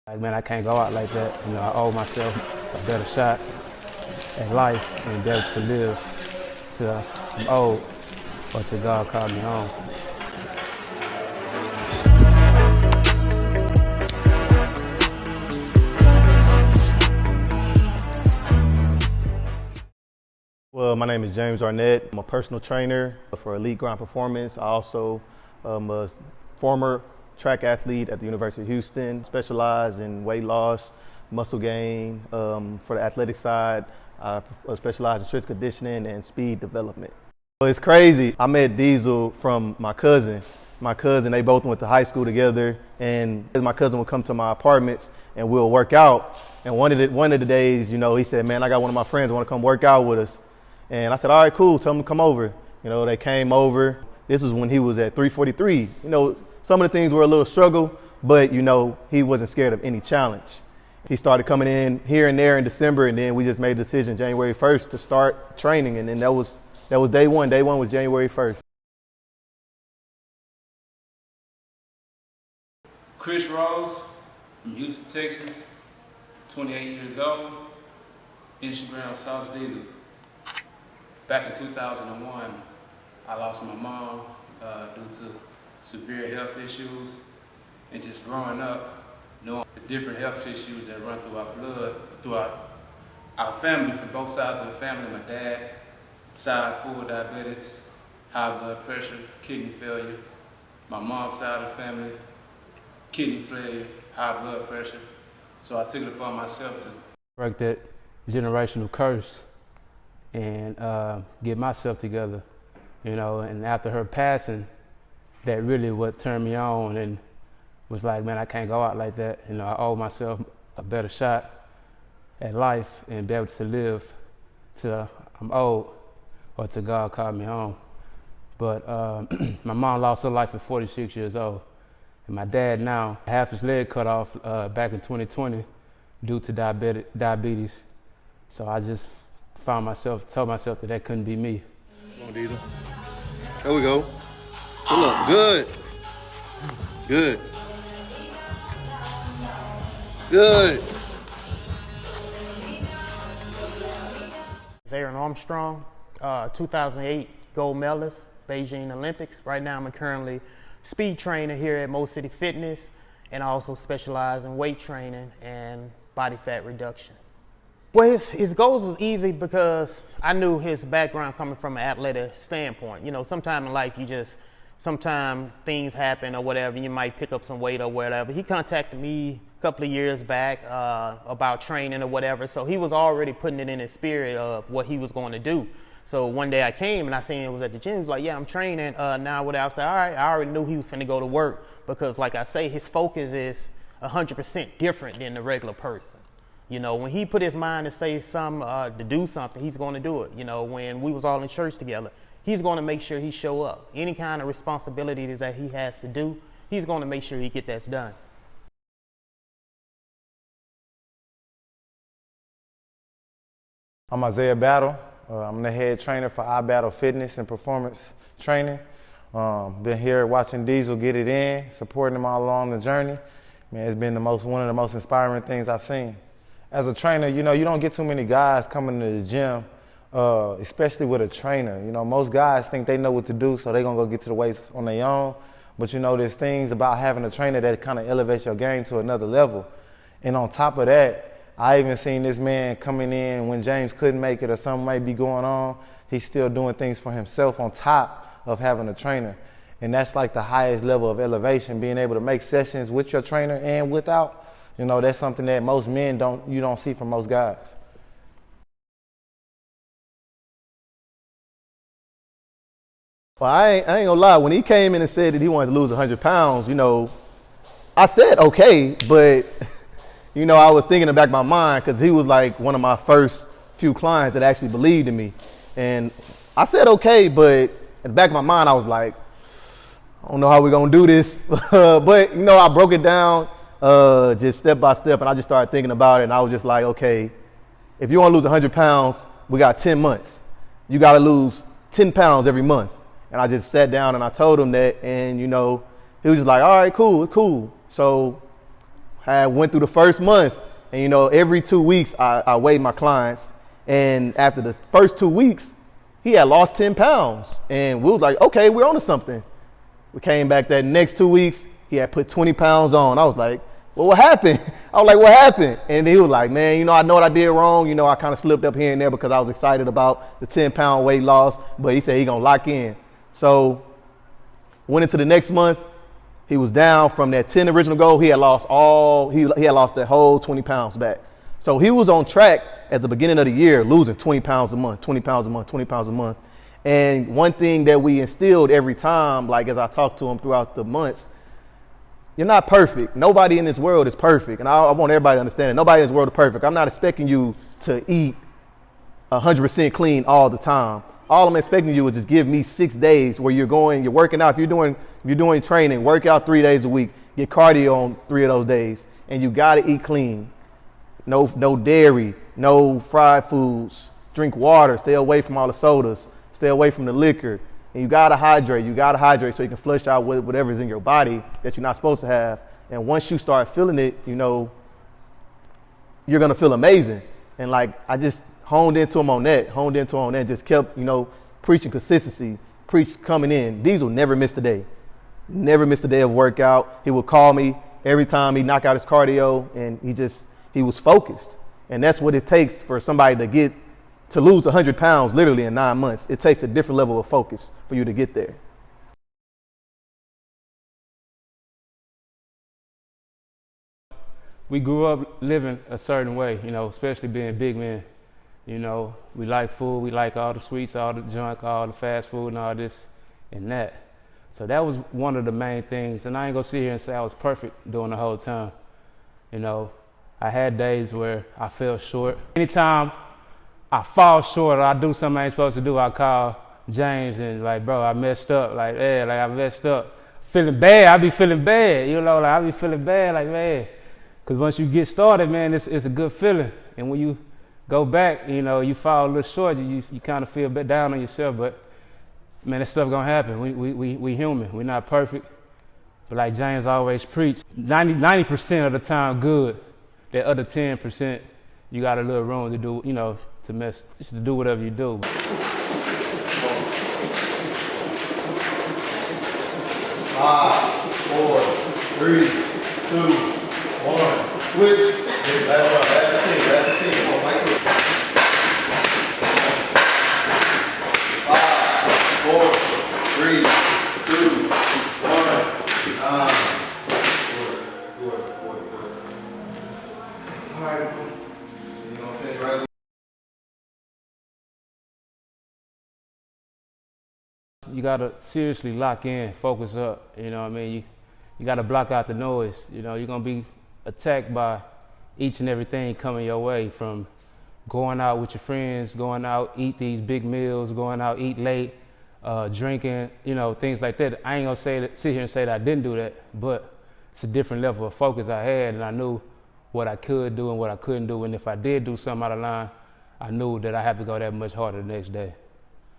Like, man, I can't go out like that. You know, I owe myself a better shot at life and be able to live till I'm old or till God call me home. Well, my name is James Arnett. I'm a personal trainer for Elite Grind Performance. I also am a former track athlete at the University of Houston, specialized in weight loss, muscle gain. For the athletic side, I specialize in strength conditioning and speed development. Well, it's crazy. I met Diesel from my cousin. They both went to high school together, and my cousin would come to my apartments and we'll work out. And one of the days, you know, he said, "Man, I got one of my friends want to come work out with us." And I said, "All right, cool, tell them to come over." You know, they came over. This was when he was at 343. You know, some of the things were a little struggle, but, you know, he wasn't scared of any challenge. He started coming in here and there in December, and then we just made a decision January 1st to start training, and then that was day one. Day one was January 1st. Chris Rose from Houston, Texas, 28 years old, Instagram Sauce Diesel. Back in 2001, I lost my mom due to severe health issues, and just growing up, knowing the different health issues that run through our blood, throughout our family, from both sides of the family. My dad side, full diabetics, high blood pressure, kidney failure. My mom's side of the family, kidney failure, high blood pressure. So I took it upon myself to Break that generational curse and get myself together, you know. And after her passing, that really what turned me on and was like, man, I can't go out like that. You know, I owe myself a better shot at life and be able to live till I'm old or till God call me home. But my mom lost her life at 46 years old. And my dad now, half his leg cut off back in 2020 due to diabetes. So I just told myself that couldn't be me. Come on, Diesel. There we go. Good look. Good. Good. Good. Armstrong, 2008 gold medalist, Beijing Olympics. Right now I'm currently speed trainer here at Mo City Fitness, and I also specialize in weight training and body fat reduction. Well, his goals was easy because I knew his background coming from an athletic standpoint. You know, sometime in life sometimes things happen or whatever, you might pick up some weight or whatever. He contacted me a couple of years back about training or whatever, so he was already putting it in his spirit of what he was going to do. So one day I came and I seen it was at the gym. He was like, "Yeah, I'm training now." Whatever. I said, "All right." I already knew he was finna go to work because, like I say, his focus is 100% different than the regular person. You know, when he put his mind to say to do something, he's going to do it. You know, when we was all in church together, he's going to make sure he show up. Any kind of responsibilities that he has to do, he's going to make sure he get that done. I'm iBattle. I'm the head trainer for iBattle Fitness and Performance Training. Been here watching Diesel get it in, supporting him all along the journey. Man, it's been one of the most inspiring things I've seen. As a trainer, you know, you don't get too many guys coming to the gym, especially with a trainer. You know, most guys think they know what to do, so they're gonna go get to the weights on their own. But you know, there's things about having a trainer that kind of elevates your game to another level. And on top of that, I even seen this man coming in when James couldn't make it or something might be going on. He's still doing things for himself on top of having a trainer. And that's like the highest level of elevation, being able to make sessions with your trainer and without. You know, that's something that most men you don't see from most guys. Well, I ain't gonna lie. When he came in and said that he wanted to lose 100 pounds, you know, I said okay, but you know, I was thinking in the back of my mind because he was like one of my first few clients that actually believed in me. And I said okay, but in the back of my mind, I was like, I don't know how we're going to do this. But, you know, I broke it down just step by step, and I just started thinking about it, and I was just like, okay, if you want to lose 100 pounds, we got 10 months. You got to lose 10 pounds every month. And I just sat down and I told him that, and, you know, he was just like, all right, cool. So I went through the first month, and you know, every 2 weeks I weighed my clients, and after the first 2 weeks, he had lost 10 pounds, and we was like, okay, we're on to something. We came back that next 2 weeks, he had put 20 pounds on. I was like, well, what happened? I was like, what happened? And he was like, man, you know, I know what I did wrong. You know, I kind of slipped up here and there because I was excited about the 10-pound weight loss, but he said he gonna lock in. So went into the next month. He was down from that 10 original goal. He had lost he had lost that whole 20 pounds back. So he was on track at the beginning of the year, losing 20 pounds a month, 20 pounds a month, 20 pounds a month. And one thing that we instilled every time, like as I talked to him throughout the months, you're not perfect. Nobody in this world is perfect. And I want everybody to understand that. Nobody in this world is perfect. I'm not expecting you to eat 100% clean all the time. All I'm expecting you is just give me 6 days where you're working out. If you're doing training, work out 3 days a week, get cardio on 3 of those days. And you gotta eat clean. No dairy, no fried foods, drink water, stay away from all the sodas, stay away from the liquor. And you gotta hydrate so you can flush out whatever's in your body that you're not supposed to have. And once you start feeling it, you know, you're gonna feel amazing. And like, I just honed into him on that, just kept, you know, preaching consistency, preach coming in. Diesel never missed a day of workout. He would call me every time he knocked out his cardio, and he was focused. And that's what it takes for somebody to lose 100 pounds literally in 9 months. It takes a different level of focus for you to get there. We grew up living a certain way, you know, especially being big men. You know, we like food, we like all the sweets, all the junk, all the fast food and all this and that. So that was one of the main things. And I ain't gonna sit here and say I was perfect during the whole time. You know, I had days where I fell short. Anytime I fall short or I do something I ain't supposed to do, I call James and like, bro, I messed up. Like, yeah, like I messed up. Feeling bad, I be feeling bad. You know, like I be feeling bad, like, man. Because once you get started, man, it's a good feeling. And when you go back, you know, you fall a little short, you kind of feel a bit down on yourself. But, man, that stuff gonna happen. We human. We're not perfect. But like James always preached, 90% of the time good. That other 10%, you got a little room to do, you know, just to do whatever you do. 5, 4, 3, 2, 1. Switch. That's the team. Come on, fight quick. 5, 4, 3, 2, 1. Good. All right. You're gonna finish right. You gotta seriously lock in, focus up. You know what I mean? You gotta block out the noise. You know, you're gonna be attacked by each and everything coming your way, from going out with your friends, going out, eat these big meals, going out, eat late, drinking, you know, things like that. I ain't gonna sit here and say that I didn't do that, but it's a different level of focus I had, and I knew what I could do and what I couldn't do. And if I did do something out of line, I knew that I had to go that much harder the next day.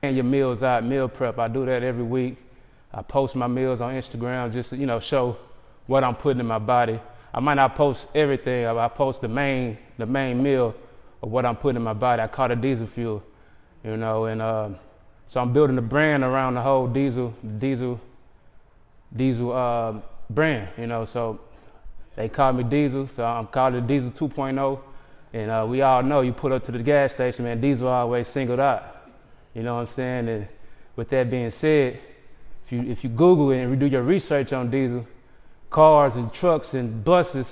And your meals out, meal prep, I do that every week. I post my meals on Instagram just to, you know, show what I'm putting in my body. I might not post everything. I post the main meal of what I'm putting in my body. I call it diesel fuel, you know, and so I'm building a brand around the whole diesel brand, you know. So they call me Diesel, so I'm calling it Diesel 2.0. And we all know, you pull up to the gas station, man, diesel always singled out. You know what I'm saying? And with that being said, if you Google it and do your research on diesel, cars and trucks and buses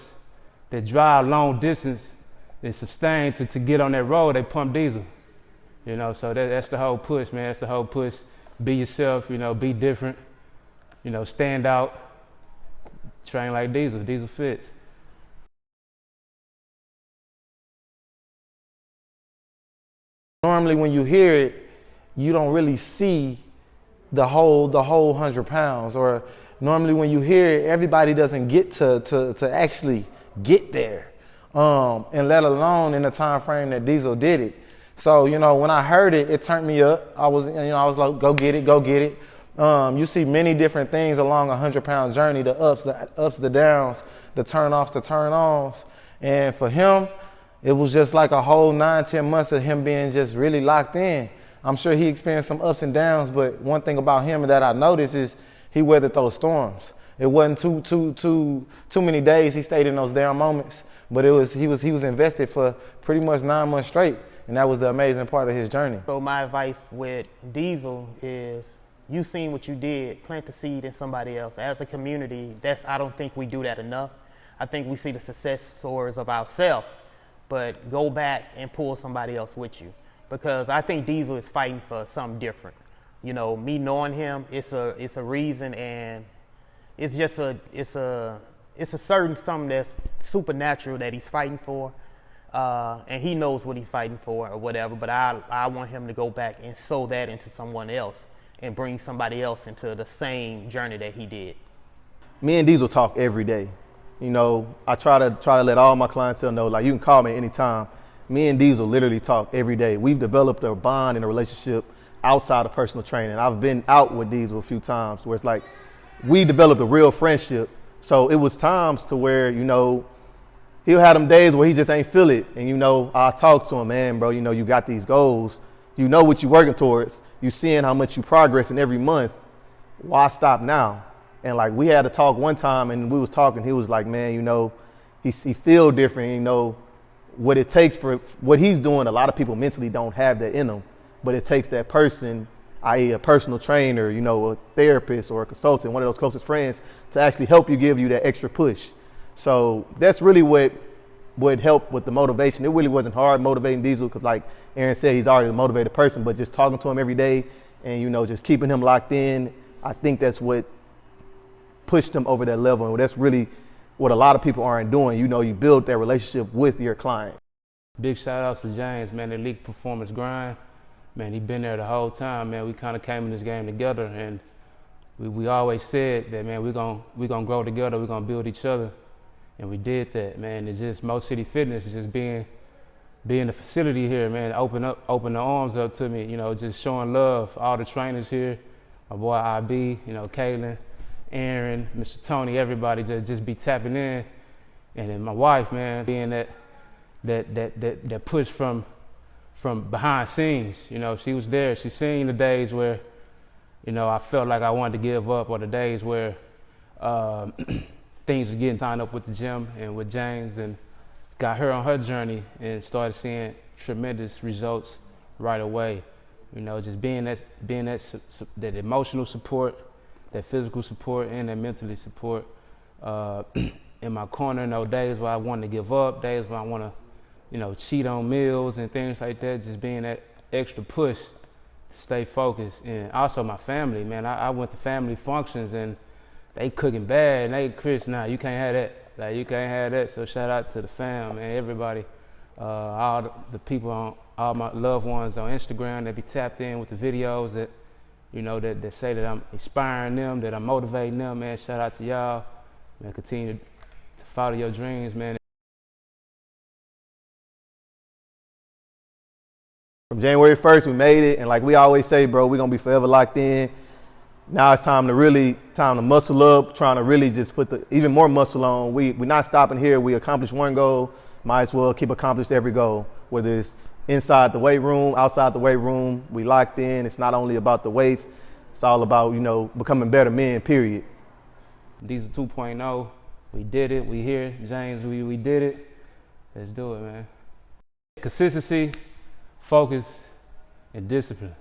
that drive long distance and sustain to get on that road, they pump diesel. You know, so that's the whole push, man. That's the whole push. Be yourself, you know, be different, you know, stand out, train like diesel. Diesel fits. Normally when you hear it, you don't really see the whole 100 pounds. Or normally when you hear it, everybody doesn't get to actually get there, and let alone in the time frame that Diesel did it. So, you know, when I heard it, it turned me up. I was like, go get it. You see many different things along a 100-pound journey, the ups, the downs, the turn-offs, the turn-ons. And for him, it was just like a whole 9-10 months of him being just really locked in. I'm sure he experienced some ups and downs, but one thing about him that I noticed is he weathered those storms. It wasn't too many days he stayed in those down moments, but he was invested for pretty much 9 months straight, and that was the amazing part of his journey. So my advice with Diesel is, you seen what you did, plant the seed in somebody else. As a community, I don't think we do that enough. I think we see the success stories of ourselves, but go back and pull somebody else with you. Because I think Diesel is fighting for something different. You know, me knowing him, it's a reason, and it's a certain something that's supernatural that he's fighting for, and he knows what he's fighting for or whatever. But I want him to go back and sow that into someone else and bring somebody else into the same journey that he did. Me and Diesel talk every day. You know, I try to let all my clientele know, like, you can call me anytime. Me and Diesel literally talk every day. We've developed a bond and a relationship outside of personal training. I've been out with Diesel a few times where it's like we developed a real friendship. So it was times to where, you know, he'll have them days where he just ain't feel it. And, you know, I'll talk to him, man, bro, you know, you got these goals. You know what you're working towards. You're seeing how much you progressing every month. Why stop now? And, like, we had to talk one time, and we was talking. He was like, man, you know, he feel different, you know. What it takes for what he's doing, a lot of people mentally don't have that in them, but it takes that person, i.e. a personal trainer, you know, a therapist or a consultant, one of those closest friends, to actually help you, give you that extra push. So that's really what would help with the motivation. It really wasn't hard motivating Diesel because, like Aaron said, he's already a motivated person, but just talking to him every day and, you know, just keeping him locked in, I think that's what pushed him over that level. And that's really what a lot of people aren't doing. You know, you build that relationship with your client. Big shout outs to James, man, the Elite Performance Grind. Man, he been there the whole time, man. We kind of came in this game together, and we always said that, man, we're gonna grow together, we're gonna build each other. And we did that, man. It's just Mo City Fitness, just being the facility here, man, open the arms up to me, you know, just showing love. All the trainers here, my boy IB, you know, Kaylin, Aaron, Mr. Tony, everybody just be tapping in. And then my wife, man, being that push from behind scenes. You know, she was there. She seen the days where, you know, I felt like I wanted to give up, or the days where things were getting tied up with the gym and with James, and got her on her journey and started seeing tremendous results right away. You know, just being that emotional support, that physical support, and that mentally support in my corner. No days where I wanted to give up, days where I want to, you know, cheat on meals and things like that. Just being that extra push to stay focused. And also my family, man. I went to family functions and they cooking bad, and they, Chris, nah, you can't have that. Like, you can't have that. So shout out to the fam and everybody, all the people all my loved ones on Instagram that be tapped in with the videos that, you know, that say that I'm inspiring them, that I'm motivating them, man. Shout out to y'all. Man, continue to follow your dreams, man. From January 1st, we made it, and like we always say, bro, we're gonna be forever locked in. Now it's time to muscle up, trying to really just put even more muscle on. We're not stopping here. We accomplished one goal, might as well keep accomplishing every goal, whether it's inside the weight room, outside the weight room. We locked in. It's not only about the weights, it's all about, you know, becoming better men, period. Diesel 2.0, we did it, we here. James, we did it. Let's do it, man. Consistency, focus, and discipline.